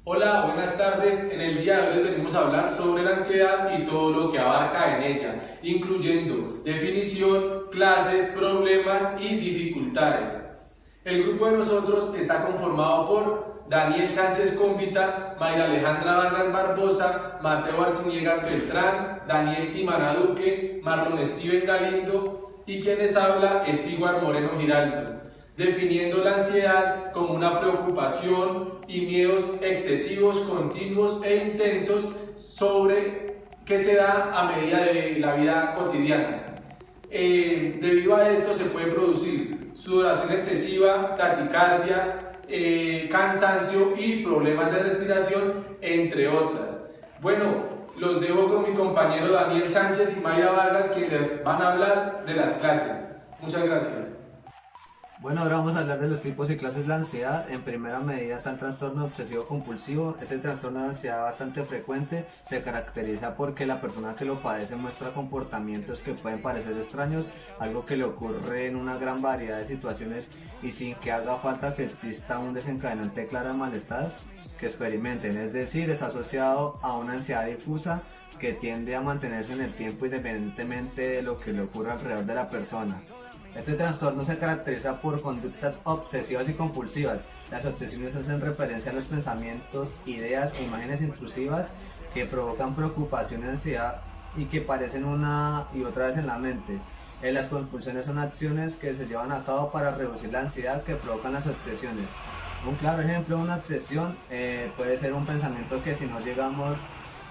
Hola, buenas tardes. En el día de hoy les venimos a hablar sobre la ansiedad y todo lo que abarca en ella, incluyendo definición, clases, problemas y dificultades. El grupo de nosotros está conformado por Daniel Sánchez Cómpita, Mayra Alejandra Vargas Barbosa, Mateo Arciniegas Beltrán, Daniel Timana Duque, Marlon Steven Galindo y quienes habla Estiguar Moreno Giraldo, definiendo la ansiedad como una preocupación y miedos excesivos, continuos e intensos sobre que se da a medida de la vida cotidiana. Debido a esto se puede producir sudoración excesiva, taquicardia, cansancio y problemas de respiración, entre otras. Bueno, los dejo con mi compañero Daniel Sánchez y Mayra Vargas, quienes van a hablar de las clases. Muchas gracias. Bueno, ahora vamos a hablar de los tipos y clases de la ansiedad. En primera medida está el trastorno obsesivo compulsivo. Este trastorno de ansiedad bastante frecuente se caracteriza porque la persona que lo padece muestra comportamientos que pueden parecer extraños, algo que le ocurre en una gran variedad de situaciones y sin que haga falta que exista un desencadenante claro de malestar que experimenten. Es decir, está asociado a una ansiedad difusa que tiende a mantenerse en el tiempo independientemente de lo que le ocurra alrededor de la persona. Este trastorno se caracteriza por conductas obsesivas y compulsivas. Las obsesiones hacen referencia a los pensamientos, ideas e imágenes intrusivas que provocan preocupación y ansiedad y que aparecen una y otra vez en la mente. Las compulsiones son acciones que se llevan a cabo para reducir la ansiedad que provocan las obsesiones. Un claro ejemplo de una obsesión puede ser un pensamiento que si no llegamos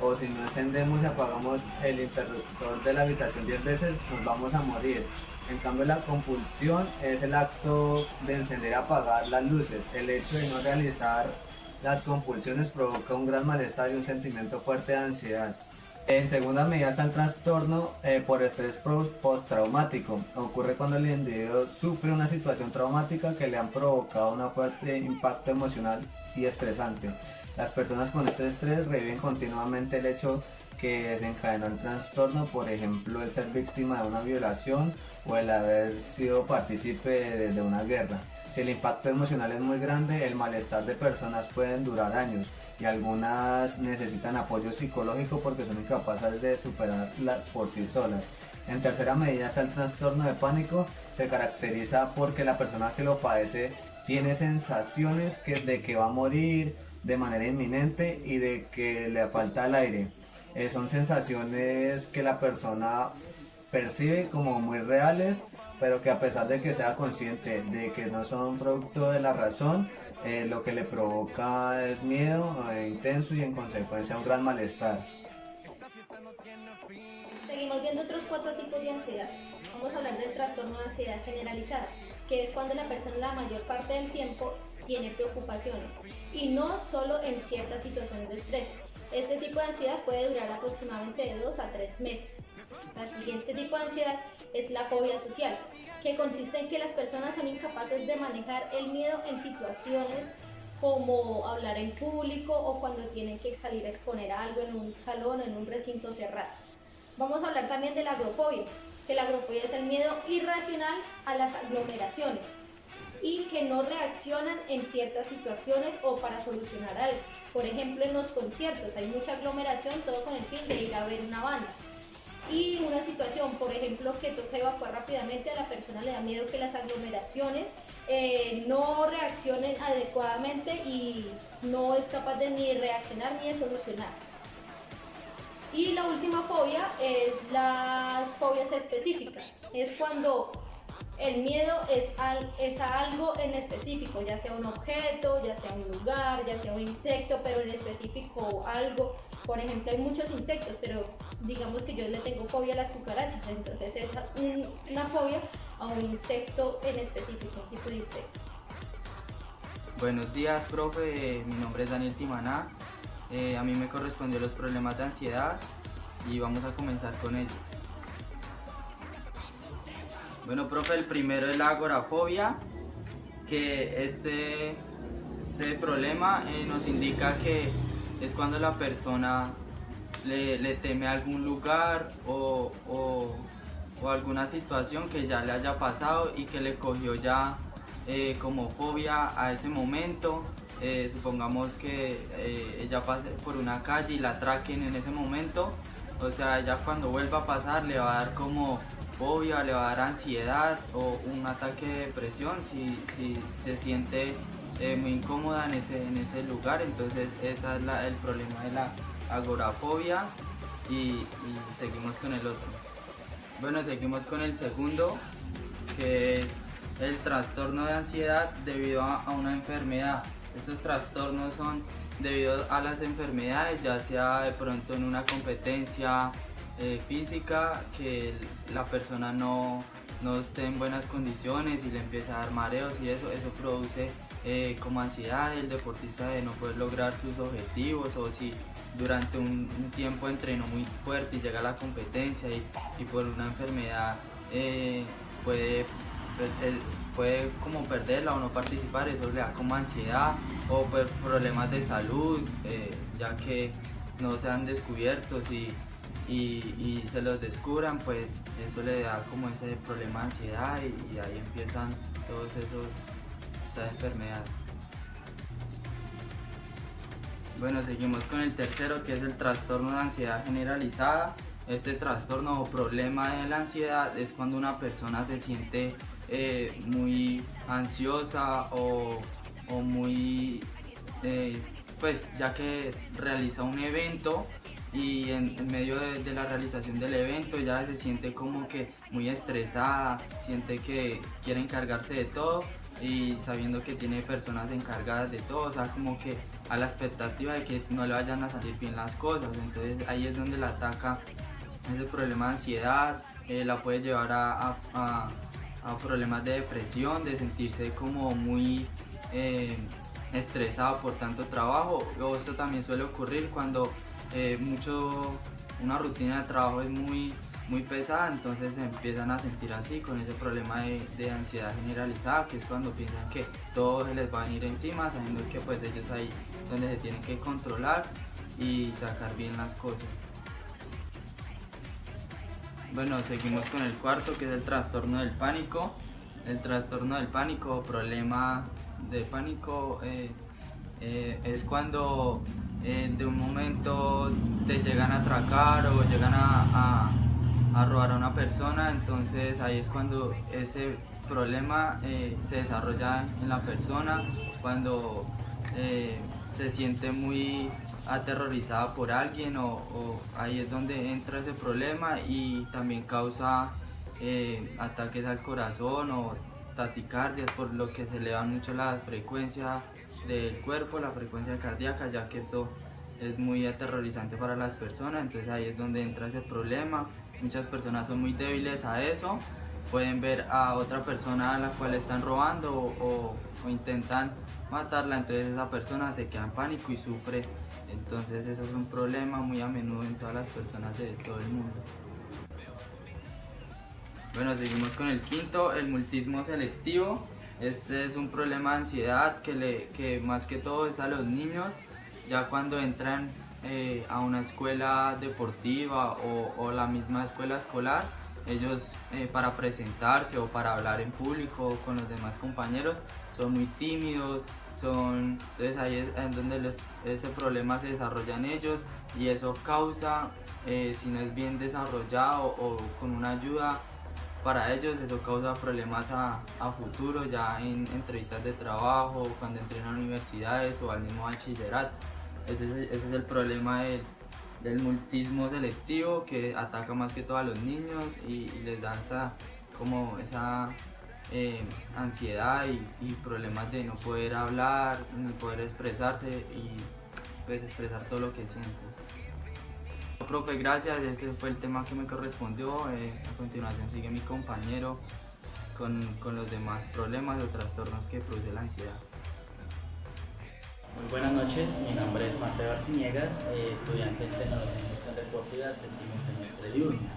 o si no encendemos y apagamos el interruptor de la habitación 10 veces, nos vamos a morir. En cambio, la compulsión es el acto de encender y apagar las luces. El hecho de no realizar las compulsiones provoca un gran malestar y un sentimiento fuerte de ansiedad. En segunda medida está el trastorno por estrés postraumático. Ocurre cuando el individuo sufre una situación traumática que le han provocado un fuerte impacto emocional y estresante. Las personas con este estrés reviven continuamente el hecho que desencadenó el trastorno, por ejemplo el ser víctima de una violación o el haber sido partícipe de una guerra. Si el impacto emocional es muy grande, el malestar de personas pueden durar años y algunas necesitan apoyo psicológico porque son incapaces de superarlas por sí solas. En tercera medida está el trastorno de pánico. Se caracteriza porque la persona que lo padece tiene sensaciones de que va a morir de manera inminente y de que le falta el aire. Son sensaciones que la persona percibe como muy reales, pero que a pesar de que sea consciente de que no son producto de la razón, lo que le provoca es miedo intenso y en consecuencia un gran malestar. Seguimos viendo otros 4 tipos de ansiedad. Vamos a hablar del trastorno de ansiedad generalizada, que es cuando la persona la mayor parte del tiempo tiene preocupaciones y no solo en ciertas situaciones de estrés. Este tipo de ansiedad puede durar aproximadamente de 2 a 3 meses. El siguiente tipo de ansiedad es la fobia social, que consiste en que las personas son incapaces de manejar el miedo en situaciones como hablar en público o cuando tienen que salir a exponer algo en un salón, en un recinto cerrado. Vamos a hablar también de la agrofobia, que la agrofobia es el miedo irracional a las aglomeraciones y que no reaccionan en ciertas situaciones o para solucionar algo. Por ejemplo, en los conciertos hay mucha aglomeración, todo con el fin de ir a ver una banda. Y una situación, por ejemplo, que toca evacuar rápidamente, a la persona le da miedo que las aglomeraciones no reaccionen adecuadamente y no es capaz de ni reaccionar ni de solucionar. Y la última fobia es las fobias específicas. Es cuando el miedo es a algo en específico, ya sea un objeto, ya sea un lugar, ya sea un insecto, pero en específico algo. Por ejemplo, hay muchos insectos, pero digamos que yo le tengo fobia a las cucarachas, entonces es una fobia a un insecto en específico, un tipo de insecto. Buenos días, profe. Mi nombre es Daniel Timana. A mí me correspondió los problemas de ansiedad y vamos a comenzar con ellos. Bueno, profe, el primero es la agorafobia, que este problema nos indica que es cuando la persona le teme a algún lugar o alguna situación que ya le haya pasado y que le cogió ya como fobia a ese momento. supongamos que ella pase por una calle y la atraquen en ese momento, o sea, ella cuando vuelva a pasar le va a dar como fobia, le va a dar ansiedad o un ataque de depresión si se siente muy incómoda en ese lugar. Entonces ese es el problema de la agorafobia y seguimos con el otro. Bueno, seguimos con el segundo, que es el trastorno de ansiedad debido a una enfermedad. Estos trastornos son debido a las enfermedades, ya sea de pronto en una competencia física, que la persona no esté en buenas condiciones y le empieza a dar mareos y eso produce como ansiedad el deportista de no poder lograr sus objetivos, o si durante un tiempo entrenó muy fuerte y llega a la competencia y por una enfermedad puede como perderla o no participar, eso le da como ansiedad, o por problemas de salud, ya que no sean descubiertos y se los descubran, pues eso le da como ese problema de ansiedad y ahí empiezan todos esas enfermedades. Bueno, seguimos con el tercero, que es el trastorno de ansiedad generalizada. Este trastorno o problema de la ansiedad es cuando una persona se siente muy ansiosa o muy, pues ya que realiza un evento y en medio de la realización del evento ya se siente como que muy estresada, siente que quiere encargarse de todo y sabiendo que tiene personas encargadas de todo, o sea, como que a la expectativa de que no le vayan a salir bien las cosas. Entonces ahí es donde la ataca ese problema de ansiedad, la puede llevar a problemas de depresión, de sentirse como muy estresado por tanto trabajo. O esto también suele ocurrir cuando una rutina de trabajo es muy pesada, entonces se empiezan a sentir así, con ese problema de ansiedad generalizada, que es cuando piensan que todo se les va a venir encima, sabiendo que pues ellos ahí donde se tienen que controlar y sacar bien las cosas. Bueno, seguimos con el cuarto, que es el trastorno del pánico. El trastorno del pánico o problema de pánico es cuando de un momento te llegan a atracar o llegan a robar a una persona, entonces ahí es cuando ese problema se desarrolla en la persona, cuando se siente muy aterrorizada por alguien o ahí es donde entra ese problema y también causa ataques al corazón o taticardias, por lo que se eleva mucho la frecuencia del cuerpo, la frecuencia cardíaca, ya que esto es muy aterrorizante para las personas. Entonces ahí es donde entra ese problema. Muchas personas son muy débiles a eso, pueden ver a otra persona a la cual están robando o intentan matarla, entonces esa persona se queda en pánico y sufre. Entonces eso es un problema muy a menudo en todas las personas de todo el mundo. Bueno, seguimos con el quinto, el mutismo selectivo. Este es un problema de ansiedad que más que todo es a los niños, ya cuando entran a una escuela deportiva o la misma escuela escolar, ellos para presentarse o para hablar en público con los demás compañeros son muy tímidos, entonces ahí es donde ese problema se desarrolla en ellos y eso causa, si no es bien desarrollado o con una ayuda para ellos, eso causa problemas a futuro, ya en entrevistas de trabajo, cuando entren a universidades o al mismo bachillerato. Ese es el problema del mutismo selectivo, que ataca más que todo a los niños y les da esa ansiedad y problemas de no poder hablar, no poder expresarse y pues expresar todo lo que sienten. Profe, gracias, este fue el tema que me correspondió. A continuación sigue mi compañero con los demás problemas o trastornos que produce la ansiedad. Muy buenas noches, mi nombre es Mateo Arciniegas, estudiante en Tecnología en Gestión Deportiva del séptimo semestre diurno.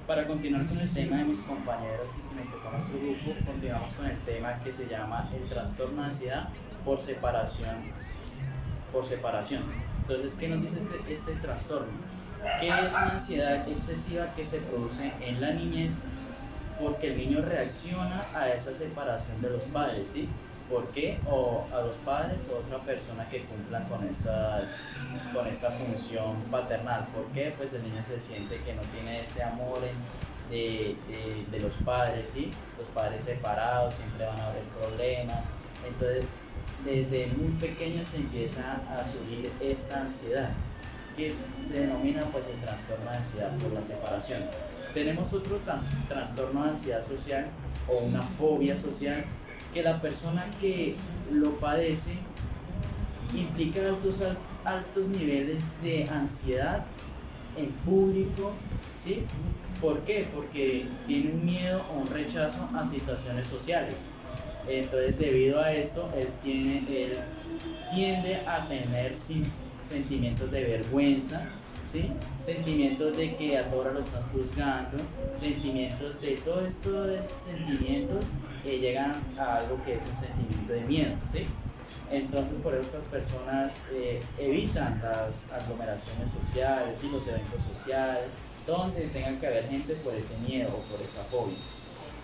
Para continuar con el tema de mis compañeros y que nos toca nuestro grupo, continuamos con el tema que se llama el trastorno de ansiedad por separación. Entonces, ¿qué nos dice este trastorno? Que es una ansiedad excesiva que se produce en la niñez porque el niño reacciona a esa separación de los padres, ¿sí? ¿Por qué? O a los padres o otra persona que cumplan con esta función paternal. ¿Por qué? Pues el niño se siente que no tiene ese amor de los padres, ¿sí? Los padres separados, siempre van a haber problemas. Entonces, desde muy pequeño se empieza a surgir esta ansiedad, que se denomina pues el trastorno de ansiedad por la separación. Tenemos otro trastorno de ansiedad social o una fobia social, que la persona que lo padece implica altos niveles de ansiedad en público, ¿sí? ¿Por qué? Porque tiene un miedo o un rechazo a situaciones sociales. Entonces, debido a esto, él tiende a tener sentimientos de vergüenza, ¿sí? Sentimientos de que a todos lo están juzgando, sentimientos de todos estos sentimientos que llegan a algo que es un sentimiento de miedo, ¿sí? Entonces, por eso estas personas evitan las aglomeraciones sociales y los eventos sociales, donde tengan que haber gente por ese miedo o por esa fobia.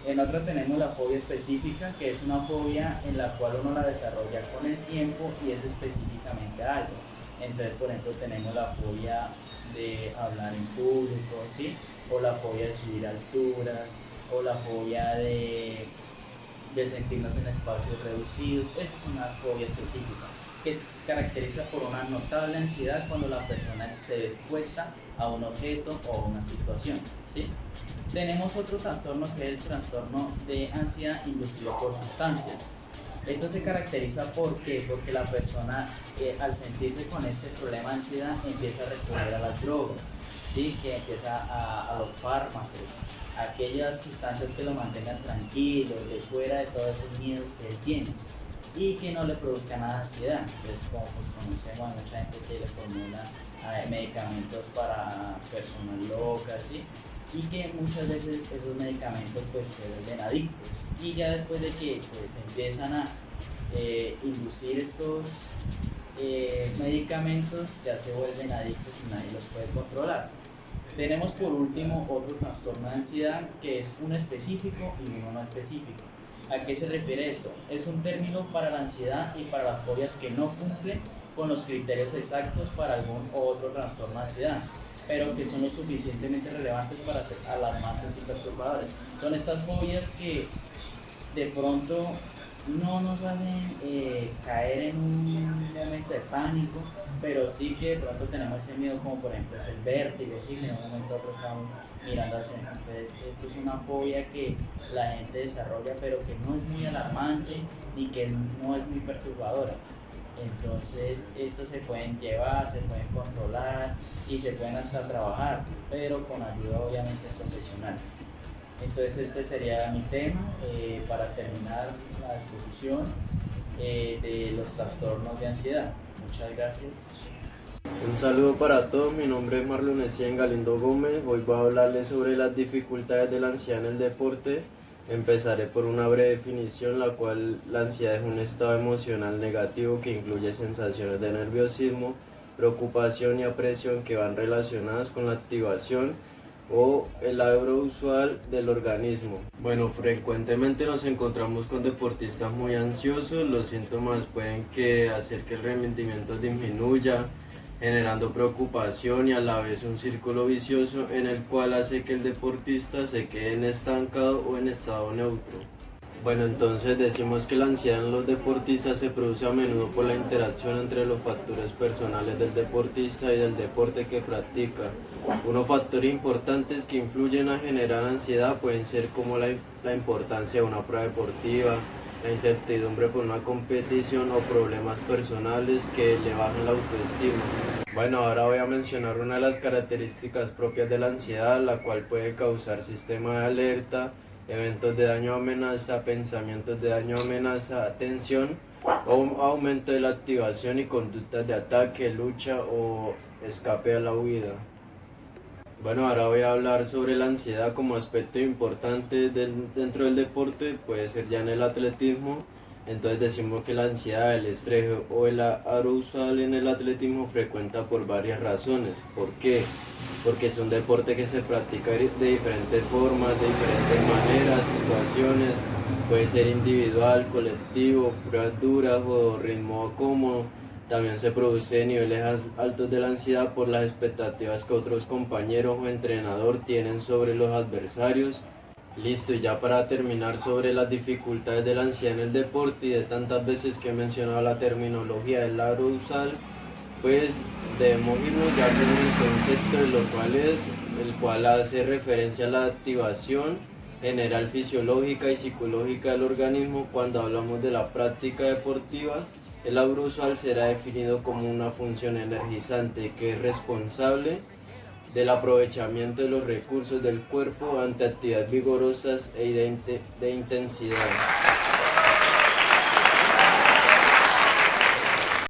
En otra tenemos la fobia específica, que es una fobia en la cual uno la desarrolla con el tiempo y es específicamente algo. Entonces, por ejemplo, tenemos la fobia de hablar en público, ¿sí? O la fobia de subir alturas, o la fobia de sentirnos en espacios reducidos. Esa es una fobia específica, que se caracteriza por una notable ansiedad cuando la persona se ve expuesta a un objeto o a una situación, ¿sí? Tenemos otro trastorno, que es el trastorno de ansiedad inducido por sustancias. Esto se caracteriza porque la persona al sentirse con este problema de ansiedad empieza a recurrir a las drogas, ¿sí? Que empieza a los fármacos, a aquellas sustancias que lo mantengan tranquilo, de fuera de todos esos miedos que él tiene y que no le produzcan nada de ansiedad. Entonces, como pues conocemos a mucha gente que le formula medicamentos para personas locas, ¿sí? Y que muchas veces esos medicamentos pues se vuelven adictos, y ya después de que pues empiezan a inducir estos medicamentos, ya se vuelven adictos y nadie los puede controlar. Tenemos por último otro trastorno de ansiedad, que es uno específico y uno no específico. ¿A qué se refiere esto? Es un término para la ansiedad y para las fobias que no cumplen con los criterios exactos para algún otro trastorno de ansiedad, pero que son lo suficientemente relevantes para ser alarmantes y perturbadores. Son estas fobias que de pronto no nos hacen caer en un momento de pánico, pero sí que de pronto tenemos ese miedo, como por ejemplo es el vértigo, ¿sí? Que en un momento a otro estamos mirando hacia. Entonces, esto es una fobia que la gente desarrolla, pero que no es muy alarmante ni que no es muy perturbadora. Entonces, estos se pueden llevar, se pueden controlar y se pueden hasta trabajar, pero con ayuda obviamente profesional. Entonces, este sería mi tema para terminar la exposición de los trastornos de ansiedad. Muchas gracias. Un saludo para todos, mi nombre es Marlon Ecien Galindo Gómez. Hoy voy a hablarles sobre las dificultades de la ansiedad en el deporte. Empezaré por una breve definición, la cual la ansiedad es un estado emocional negativo que incluye sensaciones de nerviosismo, preocupación y apresión que van relacionadas con la activación o el logro usual del organismo. Bueno, frecuentemente nos encontramos con deportistas muy ansiosos. Los síntomas pueden hacer que el rendimiento disminuya, generando preocupación y a la vez un círculo vicioso en el cual hace que el deportista se quede estancado o en estado neutro. Bueno, entonces decimos que la ansiedad en los deportistas se produce a menudo por la interacción entre los factores personales del deportista y del deporte que practica. Unos factores importantes que influyen a generar ansiedad pueden ser como la importancia de una prueba deportiva, la incertidumbre por una competición o problemas personales que le bajan la autoestima. Bueno, ahora voy a mencionar una de las características propias de la ansiedad, la cual puede causar sistema de alerta, eventos de daño o amenaza, pensamientos de daño o amenaza, tensión o aumento de la activación y conductas de ataque, lucha o escape a la huida. Bueno, ahora voy a hablar sobre la ansiedad como aspecto importante dentro del deporte, puede ser ya en el atletismo. Entonces decimos que la ansiedad, el estrés o el arousal en el atletismo frecuenta por varias razones. ¿Por qué? Porque es un deporte que se practica de diferentes formas, de diferentes maneras, situaciones, Puede ser individual, colectivo, pruebas duras o ritmo cómodo. También se produce niveles altos de la ansiedad por las expectativas que otros compañeros o entrenador tienen sobre los adversarios. Listo, y ya para terminar sobre las dificultades de la ansiedad en el deporte y de tantas veces que he mencionado la terminología del arousal, pues debemos irnos ya con el concepto de lo cual es, el cual hace referencia a la activación general fisiológica y psicológica del organismo. Cuando hablamos de la práctica deportiva, el arousal será definido como una función energizante que es responsable del aprovechamiento de los recursos del cuerpo ante actividades vigorosas e de intensidad.